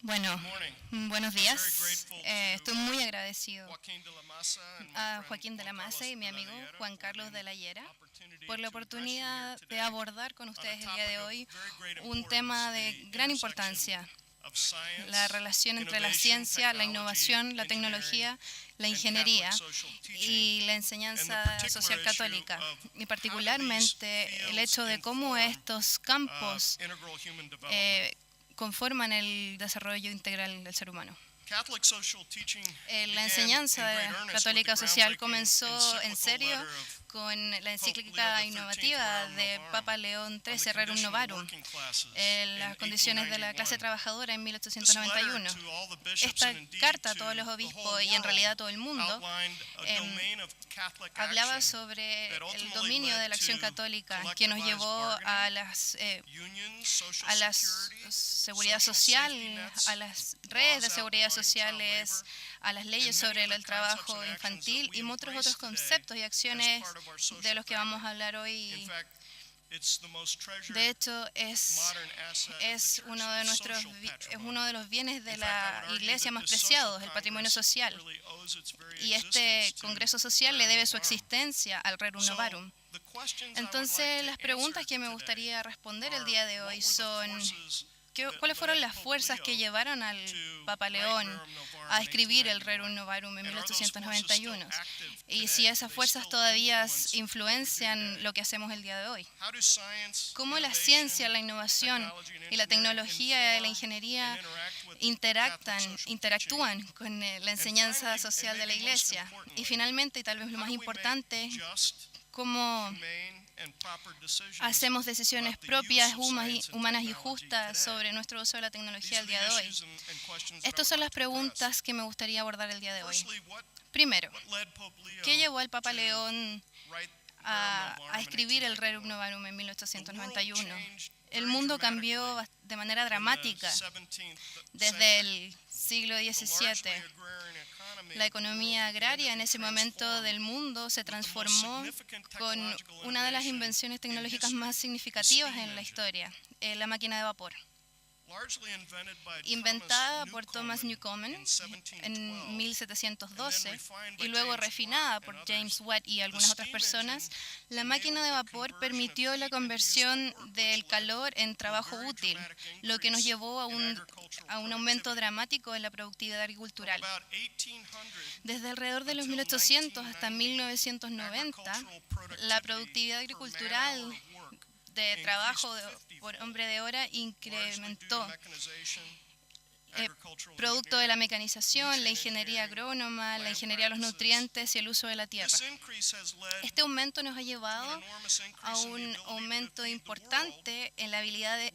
Bueno, buenos días. Estoy muy agradecido a Joaquín de la Maza y mi amigo Juan Carlos de la Hiera por la oportunidad de abordar con ustedes el día de hoy un tema de gran importancia: la relación entre la ciencia, la innovación, la tecnología, la ingeniería y la enseñanza social católica, y particularmente el hecho de cómo estos campos conforman el desarrollo integral del ser humano. La enseñanza católica social comenzó en serio con la encíclica innovativa de Papa León XIII, Rerum Novarum, en las condiciones de la clase trabajadora en 1891. Esta carta a todos los obispos y en realidad a todo el mundo hablaba sobre el dominio de la acción católica que nos llevó a la seguridad social, a las redes de seguridad sociales, a las leyes sobre el trabajo infantil y muchos otros conceptos y acciones de los que vamos a hablar hoy. De hecho, es uno de los bienes de la Iglesia más preciados, el patrimonio social. Y este Congreso Social le debe su existencia al Rerum Novarum. Entonces, las preguntas que me gustaría responder el día de hoy son: ¿cuáles fueron las fuerzas que llevaron al Papa León a escribir el Rerum Novarum en 1891? Y si esas fuerzas todavía influencian lo que hacemos el día de hoy. ¿Cómo la ciencia, la innovación y la tecnología y la ingeniería interactúan con la enseñanza social de la Iglesia? Y finalmente, y tal vez lo más importante, ¿cómo hacemos decisiones propias, humanas y justas sobre nuestro uso de la tecnología el día de hoy? Estas son las preguntas que me gustaría abordar el día de hoy. Primero, ¿qué llevó al Papa León a escribir el Rerum Novarum en 1891? El mundo cambió de manera dramática desde el siglo XVII. La economía agraria en ese momento del mundo se transformó con una de las invenciones tecnológicas más significativas en la historia, la máquina de vapor. Inventada por Thomas Newcomen en 1712 y luego refinada por James Watt y algunas otras personas, la máquina de vapor permitió la conversión del calor en trabajo útil, lo que nos llevó a un aumento dramático en la productividad agricultural. Desde alrededor de los 1800 hasta 1990, la productividad agricultural de trabajo por hombre de hora incrementó, producto de la mecanización, la ingeniería agrónoma, la ingeniería de los nutrientes y el uso de la tierra. Este aumento nos ha llevado a un aumento importante en la habilidad de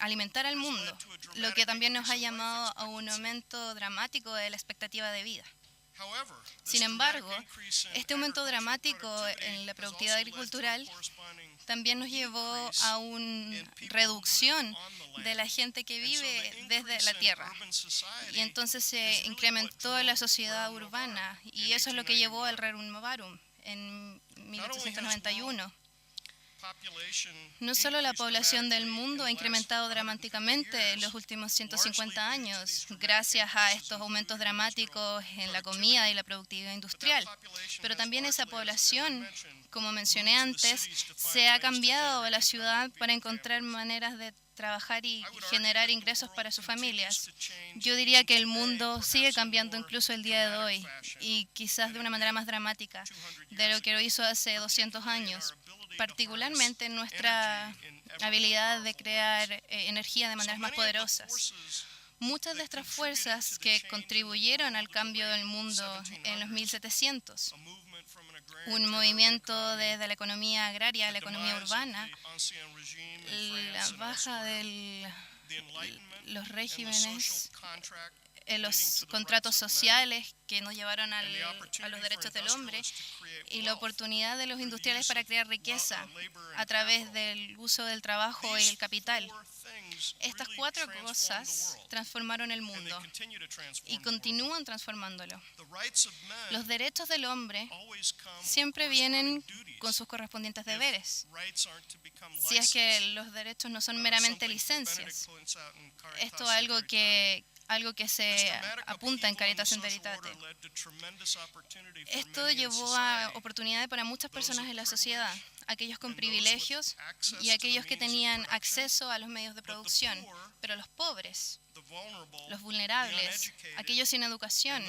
alimentar al mundo, lo que también nos ha llamado a un aumento dramático de la expectativa de vida. Sin embargo, este aumento dramático en la productividad agricultural también nos llevó a una reducción de la gente que vive desde la tierra. Y entonces se incrementó la sociedad urbana, y eso es lo que llevó al Rerum Novarum en 1891. No solo la población del mundo ha incrementado dramáticamente en los últimos 150 años gracias a estos aumentos dramáticos en la comida y la productividad industrial, pero también esa población, como mencioné antes, se ha cambiado a la ciudad para encontrar maneras de trabajar y generar ingresos para sus familias. Yo diría que el mundo sigue cambiando incluso el día de hoy, y quizás de una manera más dramática de lo que lo hizo hace 200 años, particularmente nuestra habilidad de crear energía de maneras más poderosas. Muchas de estas fuerzas que contribuyeron al cambio del mundo en los 1700, un movimiento desde la economía agraria a la economía urbana, la baja de los regímenes los contratos sociales que nos llevaron a los derechos del hombre y la oportunidad de los industriales para crear riqueza a través del uso del trabajo y el capital. Estas 4 cosas transformaron el mundo y continúan transformándolo. Los derechos del hombre siempre vienen con sus correspondientes deberes. Si es que los derechos no son meramente licencias. Esto es algo que se apunta en Caritas in Veritate. Esto llevó a oportunidades para muchas personas en la sociedad, aquellos con privilegios y aquellos que tenían acceso a los medios de producción, pero los pobres, los vulnerables, aquellos sin educación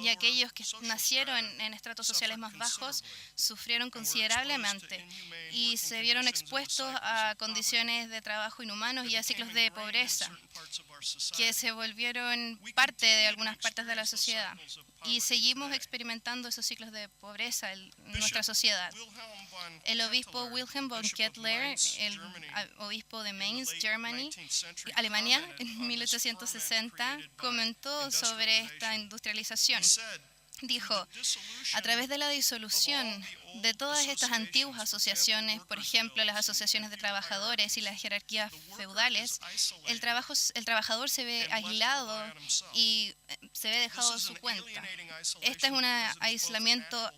y aquellos que nacieron en estratos sociales más bajos sufrieron considerablemente y se vieron expuestos a condiciones de trabajo inhumanos y a ciclos de pobreza que se volvieron parte de algunas partes de la sociedad. Y seguimos experimentando esos ciclos de pobreza en nuestra sociedad. El obispo Wilhelm von Kettler, el obispo de Mainz, Alemania, en 1860, comentó sobre esta industrialización. Dijo, a través de la disolución de todas estas antiguas asociaciones, por ejemplo, las asociaciones de trabajadores y las jerarquías feudales, el trabajador se ve aislado y se ve dejado a su cuenta. Este es un aislamiento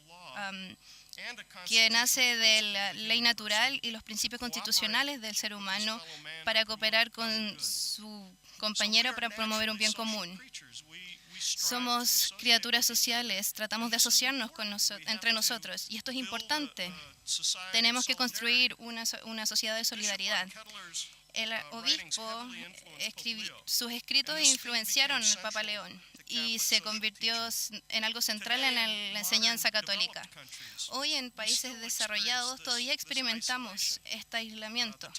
que nace de la ley natural y los principios constitucionales del ser humano para cooperar con su compañero para promover un bien común. Somos criaturas sociales, tratamos de asociarnos entre nosotros y esto es importante. Tenemos que construir una sociedad de solidaridad. El obispo, sus escritos influenciaron al Papa León y se convirtió en algo central en la enseñanza católica. Hoy en países desarrollados todavía experimentamos este aislamiento.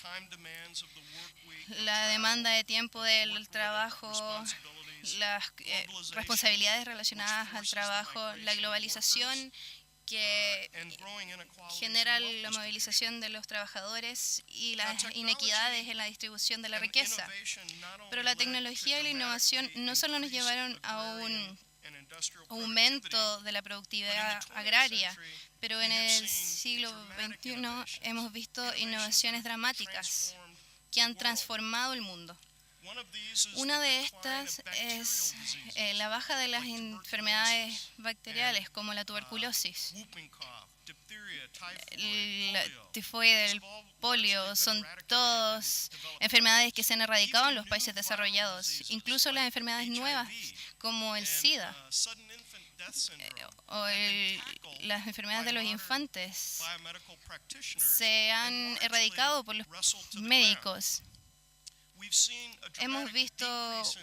La demanda de tiempo del trabajo, las responsabilidades relacionadas al trabajo, la globalización que genera la movilización de los trabajadores y las inequidades en la distribución de la riqueza. Pero la tecnología y la innovación no solo nos llevaron a un aumento de la productividad agraria, pero en el siglo XXI hemos visto innovaciones dramáticas que han transformado el mundo. Una de estas es la baja de las enfermedades bacteriales como la tuberculosis, el tifoide, el polio, son todas enfermedades que se han erradicado en los países desarrollados. Incluso las enfermedades nuevas como el SIDA o las enfermedades de los infantes se han erradicado por los médicos. Hemos visto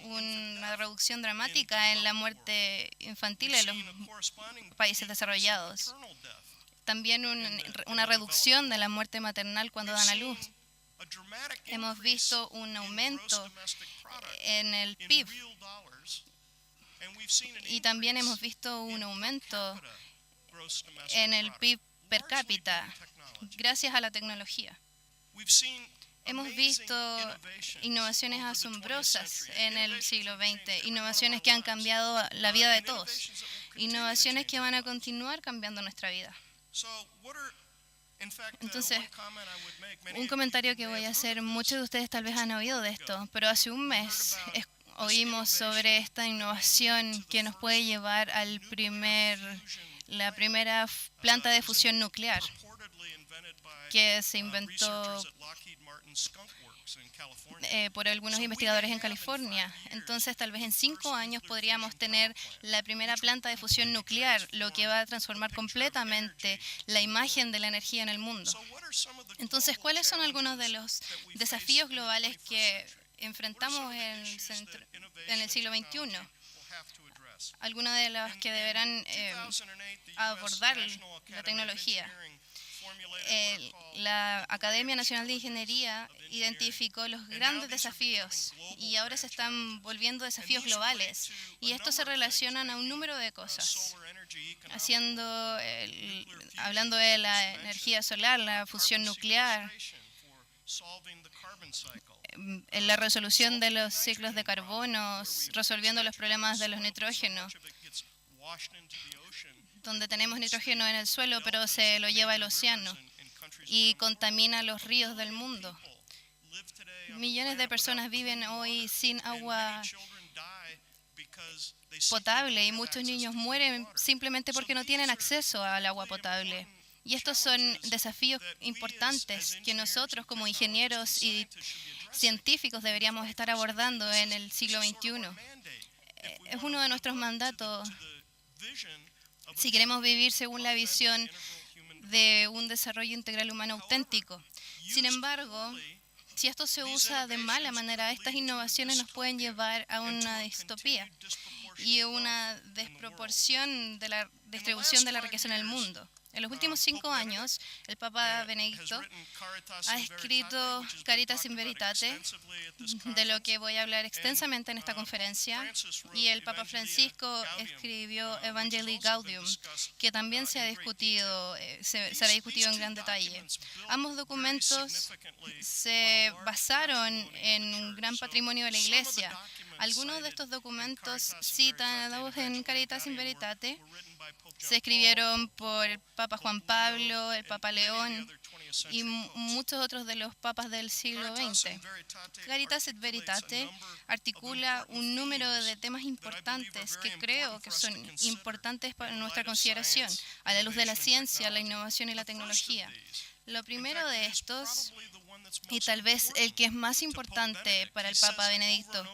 una reducción dramática en la muerte infantil en los países desarrollados. También una reducción de la muerte maternal cuando dan a luz. Hemos visto un aumento en el PIB y también hemos visto un aumento en el PIB per cápita gracias a la tecnología. Hemos visto innovaciones asombrosas en el siglo XX, innovaciones que han cambiado la vida de todos, innovaciones que van a continuar cambiando nuestra vida. Entonces, un comentario que voy a hacer, muchos de ustedes tal vez han oído de esto, pero hace un mes oímos sobre esta innovación que nos puede llevar a la primera planta de fusión nuclear que se inventó por algunos investigadores en California. Entonces, tal vez en 5 años podríamos tener la primera planta de fusión nuclear, lo que va a transformar completamente la imagen de la energía en el mundo. Entonces, ¿cuáles son algunos de los desafíos globales que enfrentamos en el siglo XXI? Algunos de los que deberán abordar la tecnología. La Academia Nacional de Ingeniería identificó los grandes desafíos y ahora se están volviendo desafíos globales y estos se relacionan a un número de cosas. Hablando de la energía solar, la fusión nuclear, en la resolución de los ciclos de carbono, resolviendo los problemas de los nitrógenos, donde tenemos nitrógeno en el suelo, pero se lo lleva el océano y contamina los ríos del mundo. Millones de personas viven hoy sin agua potable y muchos niños mueren simplemente porque no tienen acceso al agua potable. Y estos son desafíos importantes que nosotros como ingenieros y científicos deberíamos estar abordando en el siglo XXI. Es uno de nuestros mandatos si queremos vivir según la visión de un desarrollo integral humano auténtico. Sin embargo, si esto se usa de mala manera, estas innovaciones nos pueden llevar a una distopía y una desproporción de la distribución de la riqueza en el mundo. En los últimos 5 años, el Papa Benedicto ha escrito Caritas in Veritate, de lo que voy a hablar extensamente en esta conferencia, y el Papa Francisco escribió Evangelii Gaudium, que también se ha discutido, será discutido en gran detalle. Ambos documentos se basaron en un gran patrimonio de la Iglesia. Algunos de estos documentos citados en Caritas in Veritate se escribieron por el Papa Juan Pablo, el Papa León y muchos otros de los papas del siglo XX. Caritas in Veritate articula un número de temas importantes que creo que son importantes para nuestra consideración a la luz de la ciencia, la innovación y la tecnología. Lo primero de estos, y tal vez el que es más importante para el Papa Benedicto,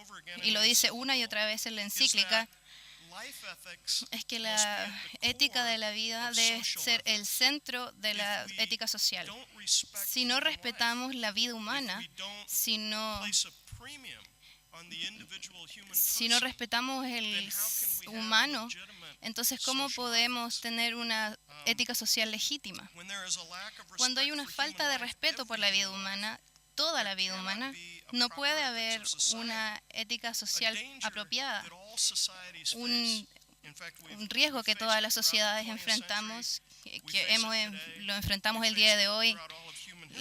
y lo dice una y otra vez en la encíclica, es que la ética de la vida debe ser el centro de la ética social. Si no respetamos la vida humana, si no respetamos el humano, entonces ¿cómo podemos tener una ética social legítima? Cuando hay una falta de respeto por la vida humana, toda la vida humana, no puede haber una ética social apropiada. Un riesgo que todas las sociedades enfrentamos, lo enfrentamos el día de hoy,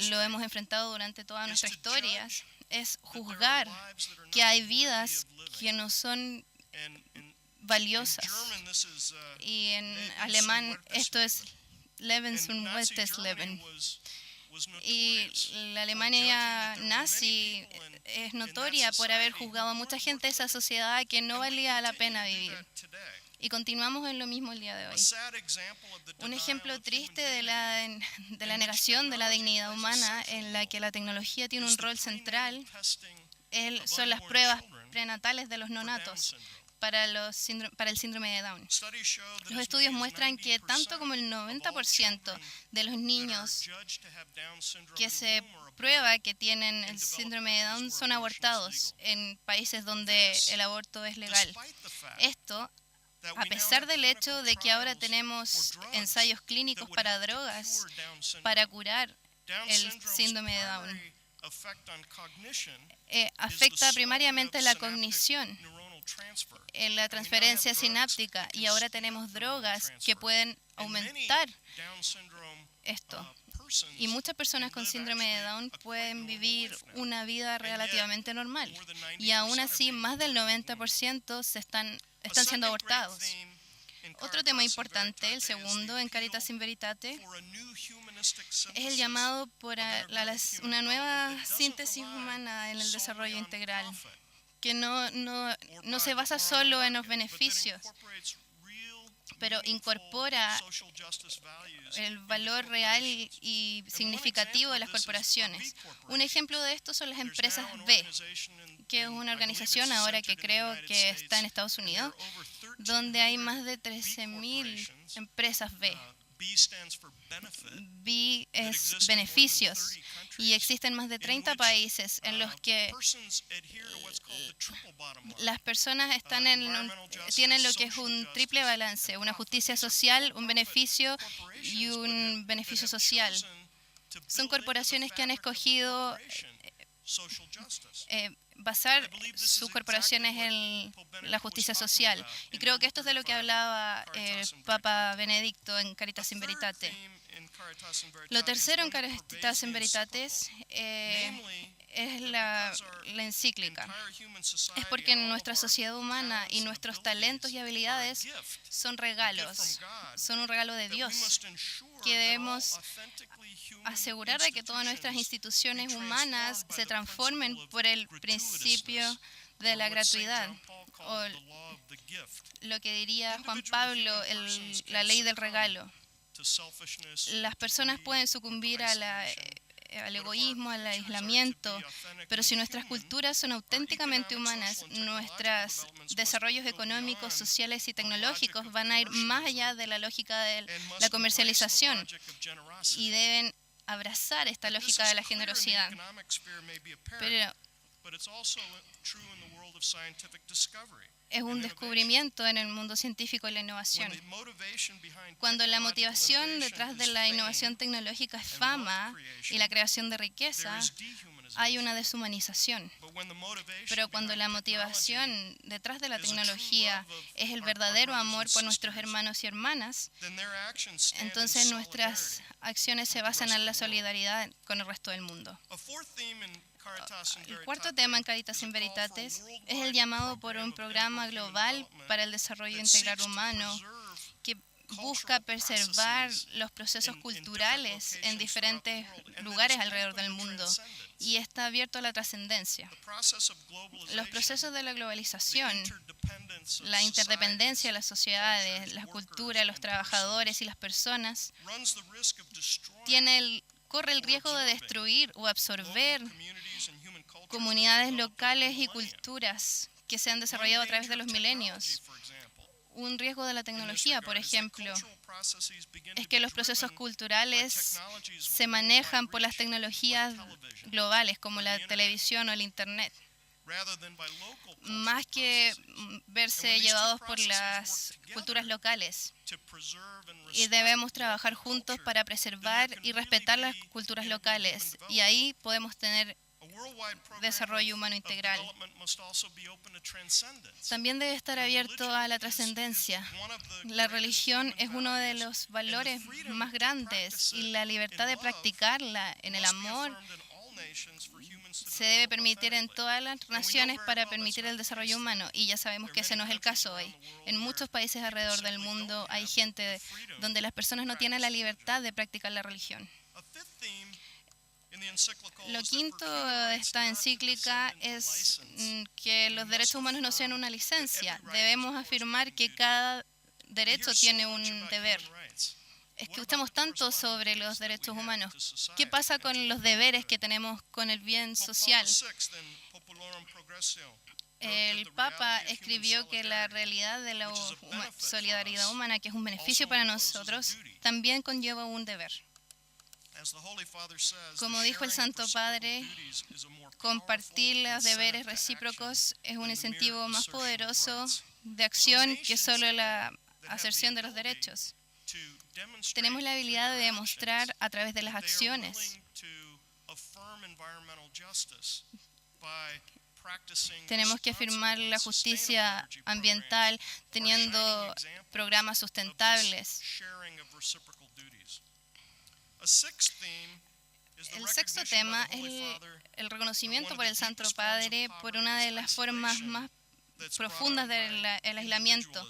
lo hemos enfrentado durante toda nuestra historia, es juzgar que hay vidas que no son valiosas. Y en alemán esto es Leben zum Leben. Y la Alemania nazi es notoria por haber juzgado a mucha gente de esa sociedad que no valía la pena vivir. Y continuamos en lo mismo el día de hoy. Un ejemplo triste de la negación de la dignidad humana en la que la tecnología tiene un rol central son las pruebas prenatales de los neonatos para el síndrome de Down. Los estudios muestran que tanto como el 90% de los niños que se prueba que tienen el síndrome de Down son abortados en países donde el aborto es legal. Esto, a pesar del hecho de que ahora tenemos ensayos clínicos para drogas para curar el síndrome de Down, afecta primariamente la cognición, en la transferencia sináptica, y ahora tenemos drogas que pueden aumentar esto. Y muchas personas con síndrome de Down pueden vivir una vida relativamente normal. Y aún así, más del 90% están siendo abortados. Otro tema importante, el segundo, en Caritas in Veritate, es el llamado por una nueva síntesis humana en el desarrollo integral, que no se basa solo en los beneficios, pero incorpora el valor real y significativo de las corporaciones. Un ejemplo de esto son las empresas B, que es una organización ahora que creo que está en Estados Unidos, donde hay más de 13.000 empresas B. B es beneficios, y existen más de 30 países en los que las personas tienen lo que es un triple balance, una justicia social, un beneficio y un beneficio social. Son corporaciones que han escogido basar sus corporaciones en la justicia social. Y creo que esto es de lo que hablaba el Papa Benedicto en Caritas in Veritate. Lo tercero en Caritas in Veritatis es la encíclica. Es porque nuestra sociedad humana y nuestros talentos y habilidades son regalos, son un regalo de Dios, que debemos asegurar de que todas nuestras instituciones humanas se transformen por el principio de la gratuidad, o lo que diría Juan Pablo, la ley del regalo. Las personas pueden sucumbir al egoísmo, al aislamiento, pero si nuestras culturas son auténticamente humanas, nuestros desarrollos económicos, sociales y tecnológicos van a ir más allá de la lógica de la comercialización y deben abrazar esta lógica de la generosidad. Pero es un descubrimiento en el mundo científico y la innovación. Cuando la motivación detrás de la innovación tecnológica es fama y la creación de riqueza, hay una deshumanización. Pero cuando la motivación detrás de la tecnología es el verdadero amor por nuestros hermanos y hermanas, entonces nuestras acciones se basan en la solidaridad con el resto del mundo. El cuarto tema en Caritas in Veritatis es el llamado por un programa global para el desarrollo integral humano que busca preservar los procesos culturales en diferentes lugares alrededor del mundo y está abierto a la trascendencia. Los procesos de la globalización, la interdependencia de las sociedades, la cultura, los trabajadores y las personas, corre el riesgo de destruir o absorber comunidades locales y culturas que se han desarrollado a través de los milenios. Un riesgo de la tecnología, por ejemplo, es que los procesos culturales se manejan por las tecnologías globales, como la televisión o el Internet, más que verse llevados por las culturas locales. Y debemos trabajar juntos para preservar y respetar las culturas locales. Y ahí podemos tener desarrollo humano integral. También debe estar abierto a la trascendencia. La religión es uno de los valores más grandes y la libertad de practicarla en el amor se debe permitir en todas las naciones para permitir el desarrollo humano, y ya sabemos que ese no es el caso hoy. En muchos países alrededor del mundo hay gente donde las personas no tienen la libertad de practicar la religión. Lo quinto de esta encíclica es que los derechos humanos no sean una licencia. Debemos afirmar que cada derecho tiene un deber. Escuchamos tanto sobre los derechos humanos. ¿Qué pasa con los deberes que tenemos con el bien social? El Papa escribió que la realidad de la solidaridad humana, que es un beneficio para nosotros, también conlleva un deber. Como dijo el Santo Padre, compartir los deberes recíprocos es un incentivo más poderoso de acción que solo la aserción de los derechos. Tenemos la habilidad de demostrar a través de las acciones. Tenemos que afirmar la justicia ambiental teniendo programas sustentables. El sexto tema es el reconocimiento por el Santo Padre por una de las formas más profundas del aislamiento,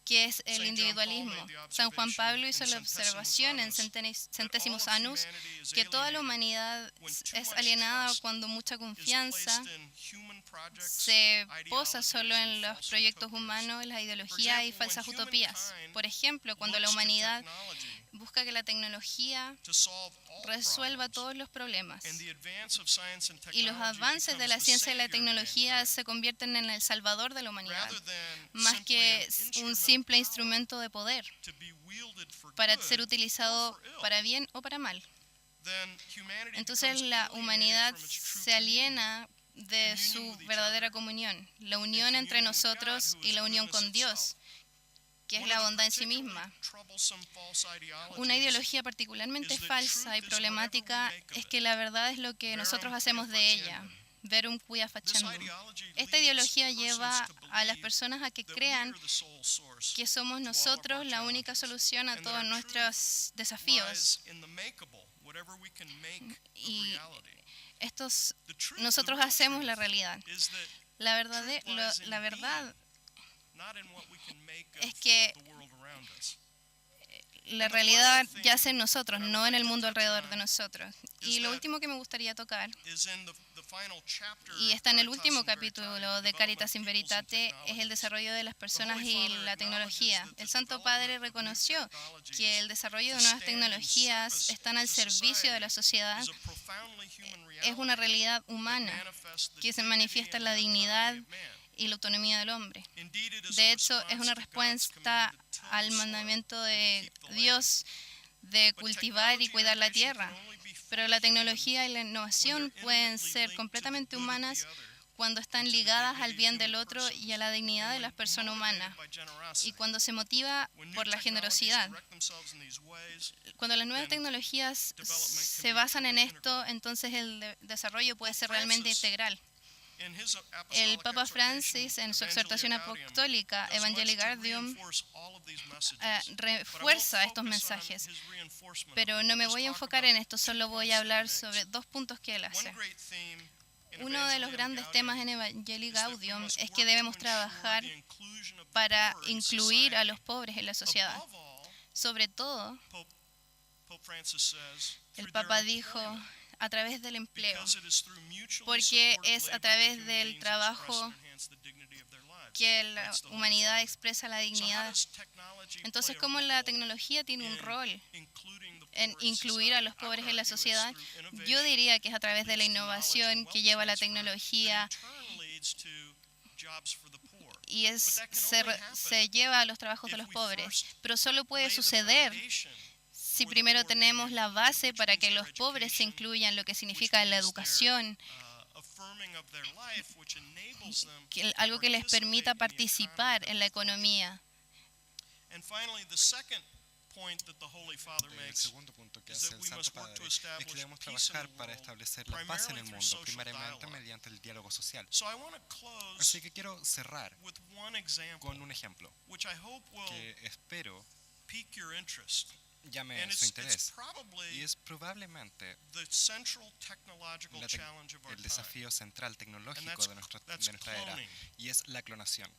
que es el individualismo. San Juan Pablo hizo la observación en Centésimos Annus que toda la humanidad es alienada cuando mucha confianza se posa solo en los proyectos humanos, las ideologías y falsas utopías. Por ejemplo, cuando la humanidad busca que la tecnología resuelva todos los problemas y los avances de la ciencia y la tecnología se convierten en el salvador de la humanidad, más que un simple instrumento de poder para ser utilizado para bien o para mal. Entonces la humanidad se aliena de su verdadera comunión, la unión entre nosotros y la unión con Dios, que es la bondad en sí misma. Una ideología particularmente falsa y problemática es que la verdad es lo que nosotros hacemos de ella. Verum quia facendum. Esta ideología lleva a las personas a que crean que somos nosotros la única solución a todos nuestros desafíos. Y nosotros hacemos la realidad. La verdad es que la realidad yace en nosotros, no en el mundo alrededor de nosotros. Y lo último que me gustaría tocar, y está en el último capítulo de Caritas in Veritate, es el desarrollo de las personas y la tecnología. El Santo Padre reconoció que el desarrollo de nuevas tecnologías están al servicio de la sociedad. Es una realidad humana que se manifiesta en la dignidad y la autonomía del hombre. De hecho, es una respuesta al mandamiento de Dios de cultivar y cuidar la tierra. Pero la tecnología y la innovación pueden ser completamente humanas cuando están ligadas al bien del otro y a la dignidad de la persona humana, y cuando se motiva por la generosidad. Cuando las nuevas tecnologías se basan en esto, entonces el desarrollo puede ser realmente integral. El Papa Francis, en su exhortación apostólica Evangelii Gaudium, refuerza estos mensajes. Pero no me voy a enfocar en esto, solo voy a hablar sobre dos puntos que él hace. Uno de los grandes temas en Evangelii Gaudium es que debemos trabajar para incluir a los pobres en la sociedad. Sobre todo, el Papa dijo, a través del empleo, porque es a través del trabajo que la humanidad expresa la dignidad. Entonces, ¿cómo la tecnología tiene un rol en incluir a los pobres en la sociedad? Yo diría que es a través de la innovación que lleva la tecnología y se lleva a los trabajos de los pobres. Pero solo puede suceder si primero tenemos la base para que los pobres se incluyan, lo que significa la educación, algo que les permita participar en la economía. El segundo punto que hace el Santo Padre es que debemos trabajar para establecer la paz en el mundo, primariamente mediante el diálogo social. Así que quiero cerrar con un ejemplo que espero llame su interés, y es probablemente el desafío central tecnológico de nuestra era, y es la clonación.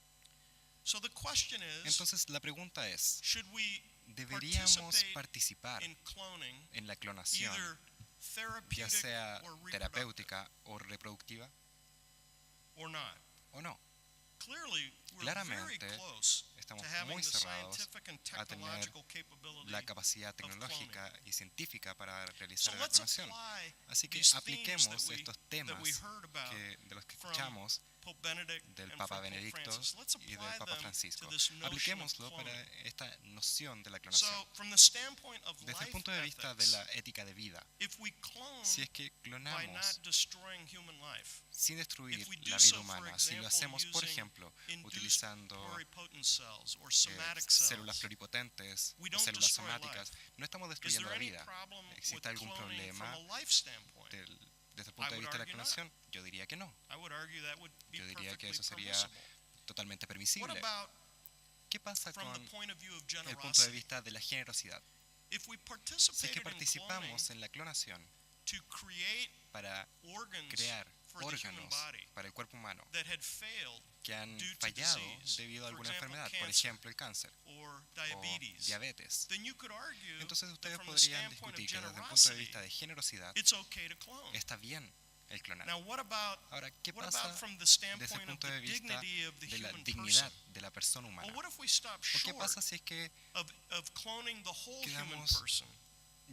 Entonces la pregunta es, ¿deberíamos participar en la clonación, ya sea terapéutica o reproductiva, o no? Claramente estamos muy cerrados a tener la capacidad tecnológica y científica para realizar la clonación. Así que apliquemos estos temas de los que escuchamos del Papa Benedicto y del Papa Francisco. Apliquémoslo para esta noción de la clonación. Desde el punto de vista de la ética de vida, si es que clonamos sin destruir la vida humana, si lo hacemos, por ejemplo, utilizando células pluripotentes o células somáticas, no estamos destruyendo la vida. ¿Existe algún problema desde el punto de vista de la clonación? Yo diría que no. Yo diría que eso sería totalmente permisible. ¿Qué pasa con el punto de vista de la generosidad? Si es que participamos en la clonación para crear órganos para el cuerpo humano que han fallado debido a alguna enfermedad, por ejemplo el cáncer o diabetes, entonces ustedes podrían discutir que desde el punto de vista de generosidad está bien el clonar. Ahora, ¿qué pasa desde el punto de vista de la dignidad de la persona humana? ¿O qué pasa si es que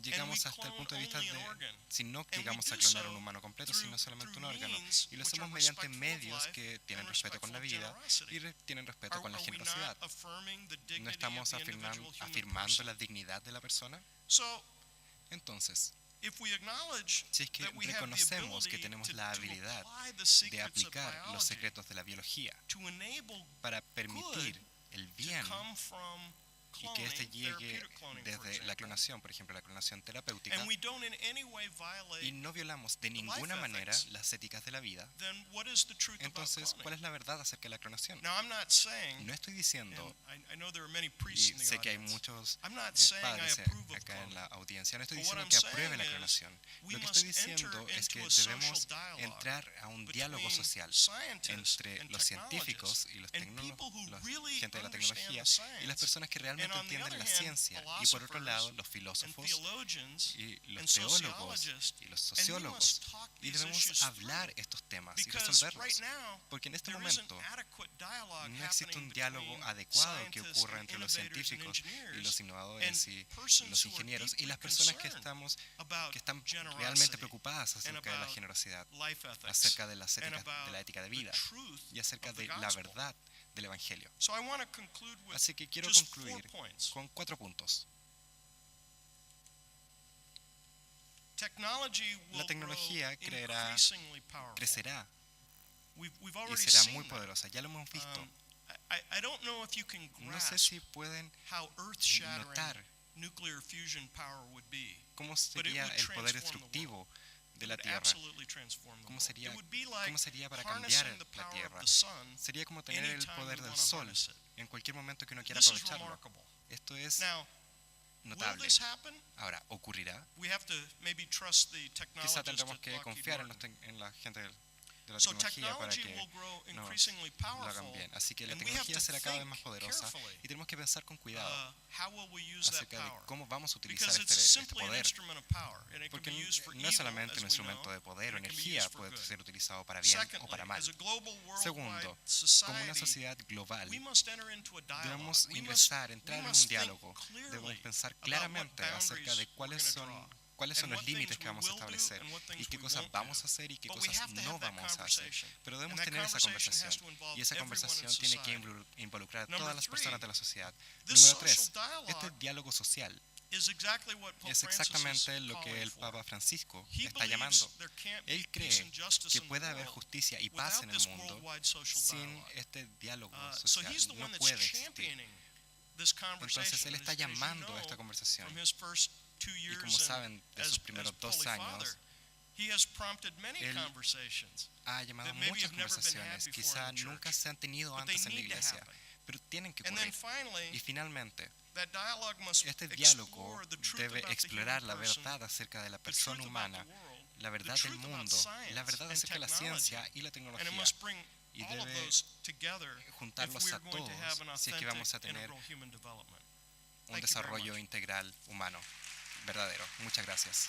llegamos hasta el punto de vista de si no llegamos a clonar un humano completo, sino solamente un órgano, y lo hacemos mediante medios que tienen respeto con la vida y tienen respeto con la generosidad? ¿No estamos afirmando la dignidad de la persona? Entonces, si es que reconocemos que tenemos la habilidad de aplicar los secretos de la biología para permitir el bien y que este llegue desde la clonación, por ejemplo, la clonación terapéutica, y no violamos de ninguna manera las éticas de la vida, entonces, ¿cuál es la verdad acerca de la clonación? No estoy diciendo, y sé que hay muchos padres acá en la audiencia, no estoy diciendo que apruebe la clonación. Lo que estoy diciendo es que debemos entrar a un diálogo social entre los científicos y los gente de la tecnología y las personas que realmente entienden la ciencia, y por otro lado los filósofos y los teólogos y los sociólogos, y debemos hablar estos temas y resolverlos, porque en este momento no existe un diálogo adecuado que ocurra entre los científicos y los innovadores y los ingenieros y las personas que están realmente preocupadas acerca de la generosidad, acerca de las éticas, de la ética de vida y acerca de la verdad del Evangelio. Así que quiero concluir con 4 puntos. La tecnología crecerá y será muy poderosa. Ya lo hemos visto. No sé si pueden notar cómo sería el poder destructivo de la Tierra. ¿Cómo sería para cambiar la Tierra? Sería como tener el poder del Sol en cualquier momento que uno quiera aprovecharlo. Esto es notable. Ahora, ¿ocurrirá? Quizá tendremos que confiar en la gente de la tecnología para que lo hagan bien. Así que la tecnología será cada vez más poderosa y tenemos que pensar con cuidado acerca de cómo vamos a utilizar este poder. Porque no es solamente un instrumento de poder o energía, puede ser utilizado para bien o para mal. Segundo, como una sociedad global, debemos entrar en un diálogo, debemos pensar claramente acerca de cuáles son los límites que vamos a establecer y qué cosas vamos a hacer y qué cosas no vamos a hacer. Pero debemos tener esa conversación y esa conversación tiene que involucrar a todas las personas de la sociedad. Número 3, este diálogo social es exactamente lo que el Papa Francisco está llamando. Él cree que puede haber justicia y paz en el mundo sin este diálogo social. No puede existir. Entonces él está llamando a esta conversación. Y como saben, de sus primeros 2 años, él ha llamado muchas conversaciones. Quizá nunca se han tenido antes en la iglesia, pero tienen que ocurrir. Y finalmente, este diálogo debe explorar la verdad acerca de la persona humana, la verdad del mundo, la verdad acerca de la ciencia y la tecnología. Y debe juntarlos a todos si es que vamos a tener un desarrollo integral humano verdadero. Muchas gracias.